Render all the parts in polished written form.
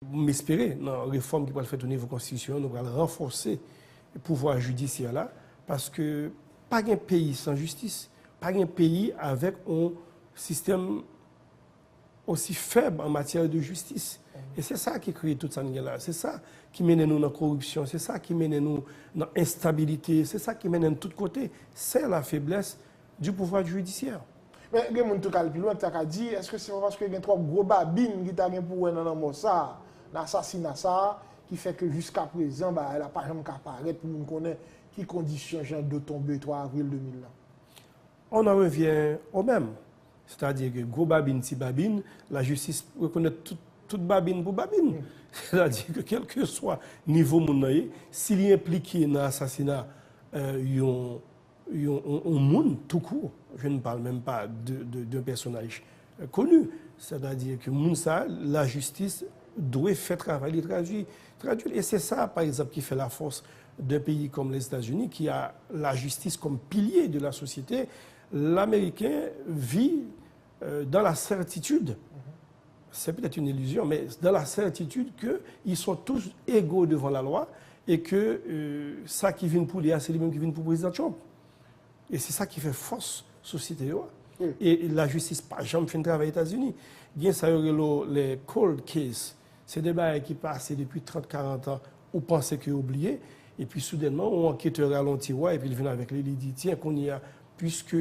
m'espérer, dans la réforme qui va le faire au niveau constitutionnel, nous allons renforcer le pouvoir judiciaire là, parce que pas un pays sans justice, pas un pays avec un système aussi faible en matière de justice. Et c'est ça qui crée toute cette guerre-là. C'est ça qui mène nous dans la corruption, c'est ça qui mène nous dans l'instabilité, c'est ça qui mène de tous côtés. C'est la faiblesse du pouvoir judiciaire. Mais il y a des gens qui ont dit, est-ce que c'est parce qu'il y a trop gros babines qui ont pour dans l'assassinat qui fait que jusqu'à présent, elle n'a pas jamais apparaître pour nous connaître qui conditions de tomber 3 avril 2000 là. On en revient au même. C'est-à-dire que gros babine, si babine, la justice reconnaît toute babine pour babine. C'est-à-dire que quel que soit le niveau monnaie, s'il est impliqué dans l'assassinat, un monde tout court, je ne parle même pas d'un personnage connu. C'est-à-dire que la justice doit faire travailler, traduire. Et c'est ça, par exemple, qui fait la force d'un pays comme les États-Unis, qui a la justice comme pilier de la société. L'Américain vit dans la certitude, c'est peut-être une illusion, mais dans la certitude qu'ils sont tous égaux devant la loi et que ça qui vient pour lui, c'est lui-même qui vient pour le président Trump. Et c'est ça qui fait force société. Et la justice, pas jamais fait un travail aux États-Unis. Il y a les cold cases, c'est des bails qui passent depuis 30-40 ans, on pensait qu'ils oublié, et puis soudainement, on enquêteur ralentit, et puis il vient avec les dit tiens, qu'on y a, puisque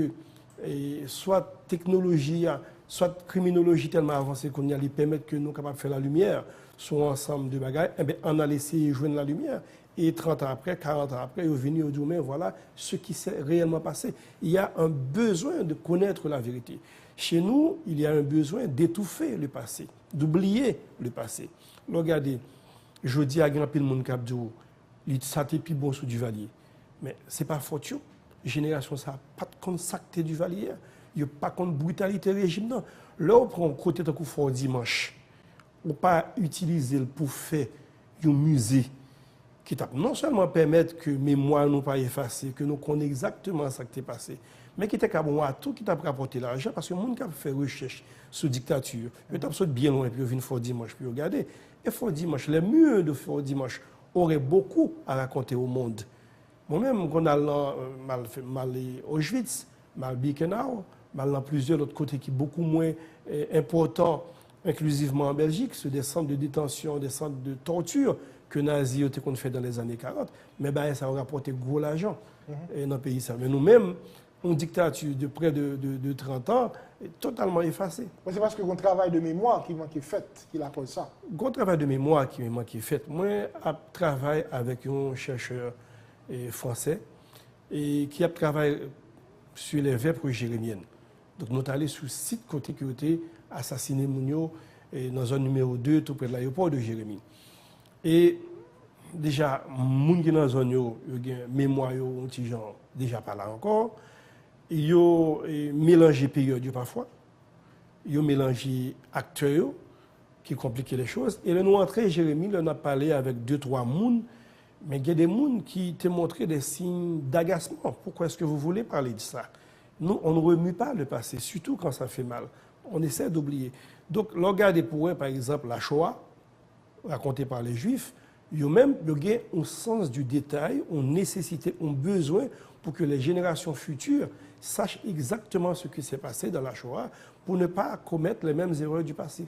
soit technologie, soit criminologie tellement avancée qu'on y a, les permettre que nous sommes capables de faire la lumière sur ensemble de bagages, eh bien, on a laissé joindre la lumière. Et 30 ans après, 40 ans après, ils sont venus au domaine, voilà ce qui s'est réellement passé. Il y a un besoin de connaître la vérité. Chez nous, il y a un besoin d'étouffer le passé, d'oublier le passé. Regardez, je dis à grand pile mon cap il s'était plus bon sous du Valier. Mais ce n'est pas faute. Génération, ça n'a pas de consacté du Valier. Il n'y a pas de brutalité régime. Non. Là, on prend côté de fort dimanche. On ne peut pas utiliser pour faire un musée qui non seulement permettre que mémoire nous pas effacée, que nous connaissons exactement ce qui est passé, mais qui était capable de tout qui t'a rapporté l'argent parce que le monde qui a fait recherche sur dictature, il est bien loin et puis il vient fort dimanche puis regarder. Et fort dimanche, les murs de fort dimanche auraient beaucoup à raconter au monde. Moi-même, quand on a mal Auschwitz, mal Birkenau, mal dans plusieurs autres côtés qui sont beaucoup moins importants, inclusivement en Belgique, sur des centres de détention, des centres de torture que les nazis ont fait dans les années 40, mais ça a rapporté gros l'argent dans le pays. Mais nous-mêmes, une dictature de près de 30 ans est totalement effacée. C'est parce que un travail de mémoire qui manque fait, qu'il a fait ça. Un travail de mémoire qui manque fait. Moi, je travaille avec un chercheur français et qui a travaillé sur les vêpres jérémiennes. Donc, nous sommes allés sur le site côté qui a été assassiné Mounio dans la zone numéro 2, tout près de l'aéroport de Jérémie. Et déjà, les gens qui sont dans la zone, ils ont mémoire, déjà pas là encore. Ils ont mélangé période parfois. Ils ont mélangé acteurs qui compliquent les choses. Et là, nous entrons, Jérémie, on a parlé avec 2-3 personnes, mais il y a des gens qui t'ont montré des signes d'agacement. Pourquoi est-ce que vous voulez parler de ça? Nous, on ne remue pas le passé, surtout quand ça fait mal. On essaie d'oublier. Donc, regardez pour eux, par exemple, la Shoah, racontée par les Juifs, il y a même un sens du détail, une nécessité, un besoin pour que les générations futures sachent exactement ce qui s'est passé dans la Shoah pour ne pas commettre les mêmes erreurs du passé.